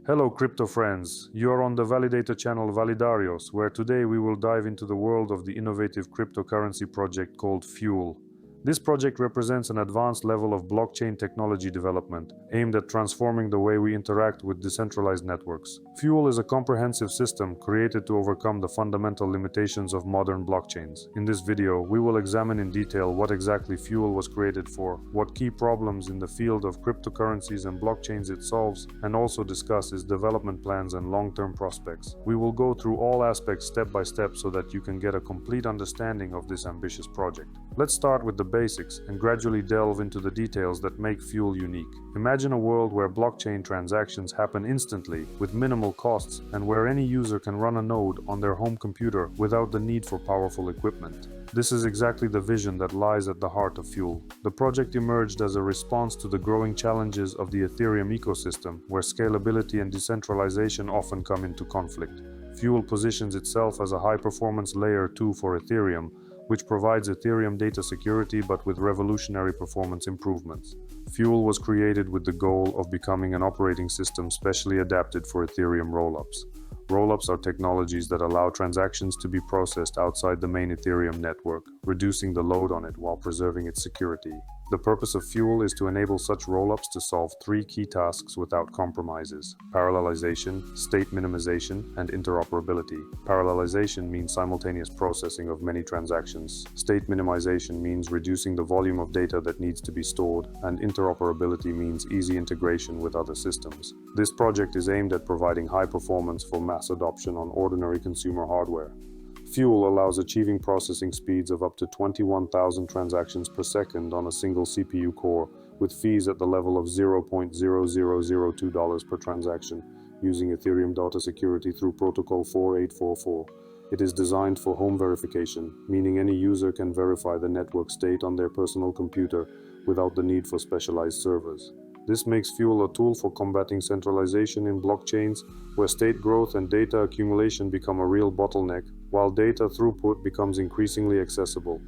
Hello crypto friends, you are on the validator channel VALIDARIOS, where today we will dive into the world of the innovative cryptocurrency project called Fuel. This project represents an advanced level of blockchain technology development, aimed at transforming the way we interact with decentralized networks. Fuel is a comprehensive system created to overcome the fundamental limitations of modern blockchains. In this video, we will examine in detail what exactly Fuel was created for, what key problems in the field of cryptocurrencies and blockchains it solves, and also discuss its development plans and long-term prospects. We will go through all aspects step by step so that you can get a complete understanding of this ambitious project. Let's start with the basics and gradually delve into the details that make Fuel unique. Imagine a world where blockchain transactions happen instantly with minimal costs and where any user can run a node on their home computer without the need for powerful equipment. This is exactly the vision that lies at the heart of Fuel. The project emerged as a response to the growing challenges of the Ethereum ecosystem, where scalability and decentralization often come into conflict. Fuel positions itself as a high-performance layer 2 for Ethereum, which provides Ethereum data security but with revolutionary performance improvements. Fuel was created with the goal of becoming an operating system specially adapted for Ethereum rollups. Rollups are technologies that allow transactions to be processed outside the main Ethereum network, reducing the load on it while preserving its security. The purpose of Fuel is to enable such rollups to solve three key tasks without compromises: parallelization, state minimization, and interoperability. Parallelization means simultaneous processing of many transactions. State minimization means reducing the volume of data that needs to be stored, and interoperability means easy integration with other systems. This project is aimed at providing high performance for mass adoption on ordinary consumer hardware. Fuel allows achieving processing speeds of up to 21,000 transactions per second on a single CPU core, with fees at the level of $0.0002 per transaction, using Ethereum data security through Protocol 4844. It is designed for home verification, meaning any user can verify the network state on their personal computer without the need for specialized servers. This makes Fuel a tool for combating centralization in blockchains, where state growth and data accumulation become a real bottleneck, while data throughput becomes increasingly accessible.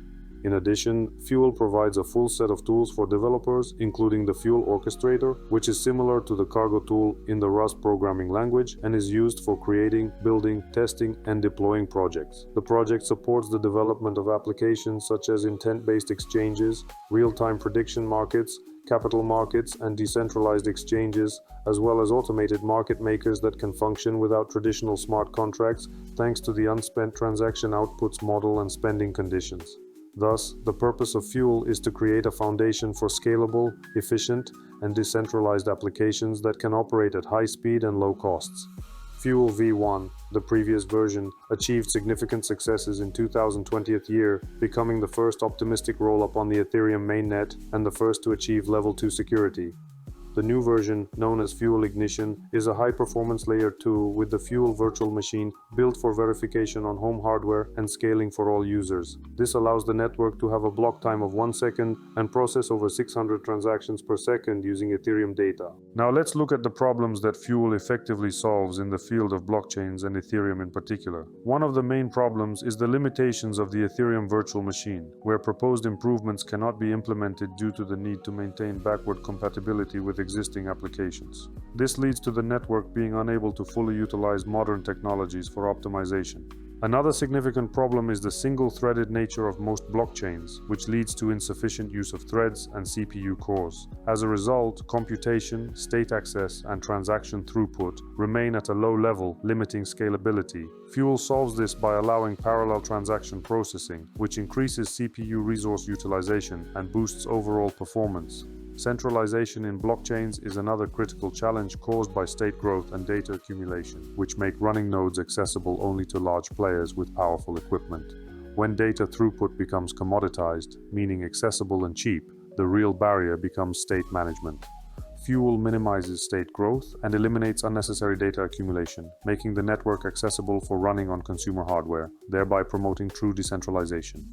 In addition, Fuel provides a full set of tools for developers, including the Fuel Orchestrator, which is similar to the Cargo tool in the Rust programming language and is used for creating, building, testing, and deploying projects. The project supports the development of applications such as intent-based exchanges, real-time prediction markets, capital markets, and decentralized exchanges, as well as automated market makers that can function without traditional smart contracts thanks to the unspent transaction outputs model and spending conditions. Thus, the purpose of Fuel is to create a foundation for scalable, efficient, and decentralized applications that can operate at high speed and low costs. Fuel v1, the previous version, achieved significant successes in 2020th year, becoming the first optimistic rollup on the Ethereum mainnet and the first to achieve level 2 security. The new version, known as Fuel Ignition, is a high-performance layer 2 with the Fuel virtual machine built for verification on home hardware and scaling for all users. This allows the network to have a block time of 1 second and process over 600 transactions per second using Ethereum data. Now let's look at the problems that Fuel effectively solves in the field of blockchains and Ethereum in particular. One of the main problems is the limitations of the Ethereum virtual machine, where proposed improvements cannot be implemented due to the need to maintain backward compatibility with existing applications. This leads to the network being unable to fully utilize modern technologies for optimization. Another significant problem is the single-threaded nature of most blockchains, which leads to insufficient use of threads and CPU cores. As a result, computation, state access, and transaction throughput remain at a low level, limiting scalability. Fuel solves this by allowing parallel transaction processing, which increases CPU resource utilization and boosts overall performance. Centralization in blockchains is another critical challenge caused by state growth and data accumulation, which make running nodes accessible only to large players with powerful equipment. When data throughput becomes commoditized, meaning accessible and cheap, the real barrier becomes state management. Fuel minimizes state growth and eliminates unnecessary data accumulation, making the network accessible for running on consumer hardware, thereby promoting true decentralization.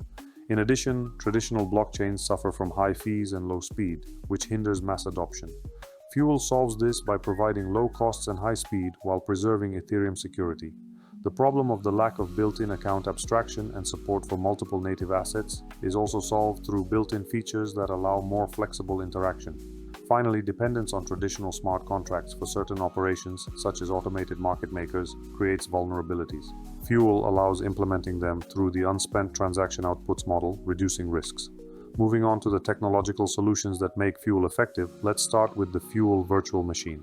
In addition, traditional blockchains suffer from high fees and low speed, which hinders mass adoption. Fuel solves this by providing low costs and high speed while preserving Ethereum security. The problem of the lack of built-in account abstraction and support for multiple native assets is also solved through built-in features that allow more flexible interaction. Finally, dependence on traditional smart contracts for certain operations, such as automated market makers, creates vulnerabilities. Fuel allows implementing them through the unspent transaction outputs model, reducing risks. Moving on to the technological solutions that make Fuel effective, let's start with the Fuel virtual machine.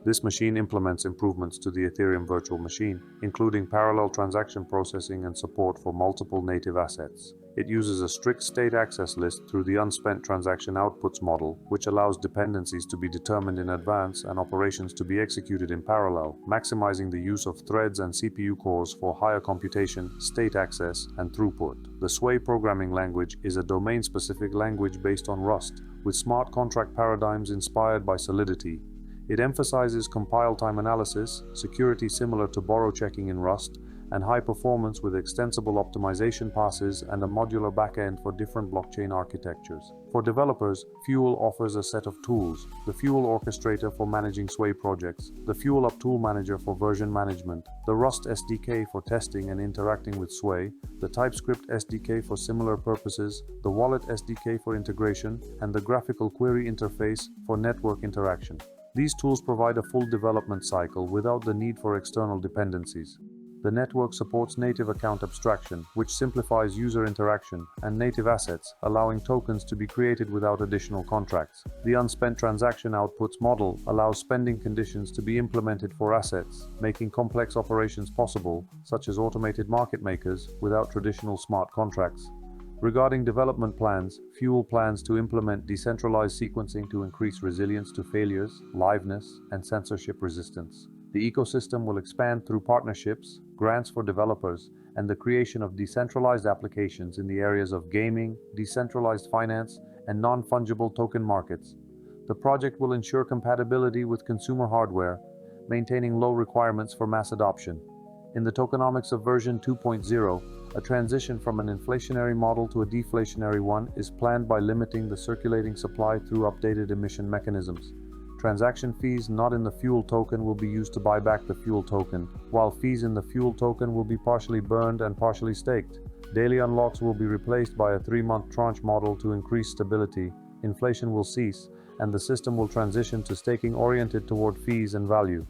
This machine implements improvements to the Ethereum virtual machine, including parallel transaction processing and support for multiple native assets. It uses a strict state access list through the unspent transaction outputs model, which allows dependencies to be determined in advance and operations to be executed in parallel, maximizing the use of threads and CPU cores for higher computation, state access, and throughput. The Sway programming language is a domain-specific language based on Rust, with smart contract paradigms inspired by Solidity. It emphasizes compile time analysis, security similar to borrow checking in Rust, and high performance with extensible optimization passes and a modular backend for different blockchain architectures. For developers, Fuel offers a set of tools: the Fuel Orchestrator for managing Sway projects, the Fuel Up Tool Manager for version management, the Rust SDK for testing and interacting with Sway, the TypeScript SDK for similar purposes, the Wallet SDK for integration, and the Graphical Query Interface for network interaction. These tools provide a full development cycle without the need for external dependencies. The network supports native account abstraction, which simplifies user interaction, and native assets, allowing tokens to be created without additional contracts. The unspent transaction outputs model allows spending conditions to be implemented for assets, making complex operations possible, such as automated market makers, without traditional smart contracts. Regarding development plans, Fuel plans to implement decentralized sequencing to increase resilience to failures, liveness, and censorship resistance. The ecosystem will expand through partnerships, grants for developers, and the creation of decentralized applications in the areas of gaming, decentralized finance, and non-fungible token markets. The project will ensure compatibility with consumer hardware, maintaining low requirements for mass adoption. In the tokenomics of version 2.0, a transition from an inflationary model to a deflationary one is planned by limiting the circulating supply through updated emission mechanisms. Transaction fees not in the Fuel token will be used to buy back the Fuel token, while fees in the Fuel token will be partially burned and partially staked. Daily unlocks will be replaced by a 3-month tranche model to increase stability. Inflation will cease, and the system will transition to staking oriented toward fees and value.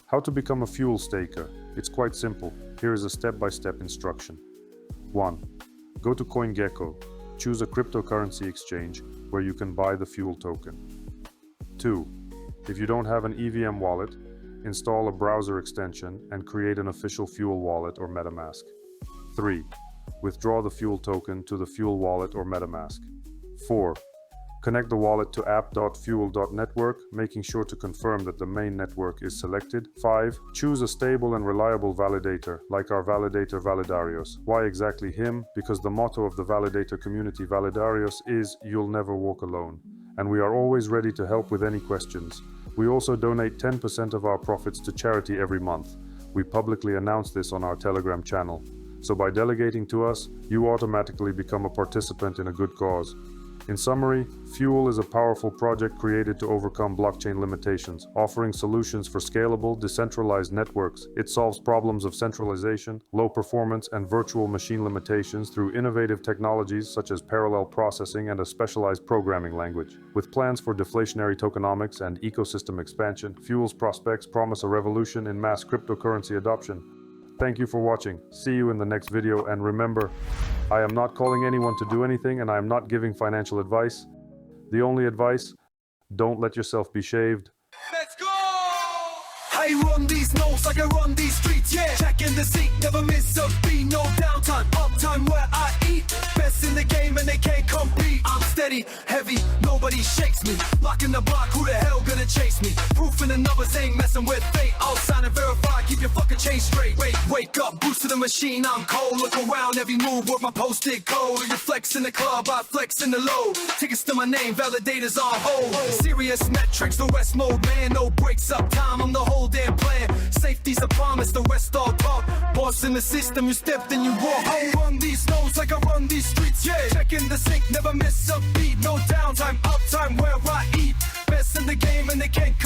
How to become a Fuel staker? It's quite simple. Here is a step-by-step instruction. 1. Go to CoinGecko. Choose a cryptocurrency exchange where you can buy the Fuel token. 2. If you don't have an EVM wallet, install a browser extension and create an official Fuel wallet or MetaMask. 3. Withdraw the Fuel token to the Fuel wallet or MetaMask. 4. Connect the wallet to app.fuel.network, making sure to confirm that the main network is selected. 5. Choose a stable and reliable validator, like our validator VALIDARIOS. Why exactly him? Because the motto of the validator community VALIDARIOS is "You'll never walk alone." And we are always ready to help with any questions. We also donate 10% of our profits to charity every month. We publicly announce this on our Telegram channel. So by delegating to us, you automatically become a participant in a good cause. In summary, Fuel is a powerful project created to overcome blockchain limitations, offering solutions for scalable, decentralized networks. It solves problems of centralization, low performance, and virtual machine limitations through innovative technologies such as parallel processing and a specialized programming language. With plans for deflationary tokenomics and ecosystem expansion, Fuel's prospects promise a revolution in mass cryptocurrency adoption. Thank you for watching. See you in the next video, and remember, I am not calling anyone to do anything, and I am not giving financial advice. The only advice: don't let yourself be shaved. Let's go! I run these notes like I run these streets, yeah. Checking the seat, never miss a beat, no downtime, uptime where I eat. Best in the game and they can't compete. I'm steady, heavy, nobody shakes me. Locking the block, who the hell gonna chase me? Proof in the numbers, ain't messing with fate. I'll sign and verify, keep your fucking chain straight. Wake up, boost to the machine, I'm cold. Look around, every move worth my posted code. You flex in the club, I flex in the low. Tickets to my name, validators on hold. Serious metrics, the West mode, man. No breaks up time, I'm the whole damn plan. Safety's a promise, the rest all talk. Boss in the system, you step then you walk. I run these notes like I run these streets, yeah. Checking the sync, never miss a beat. No downtime, uptime where I eat. Best in the game and they can't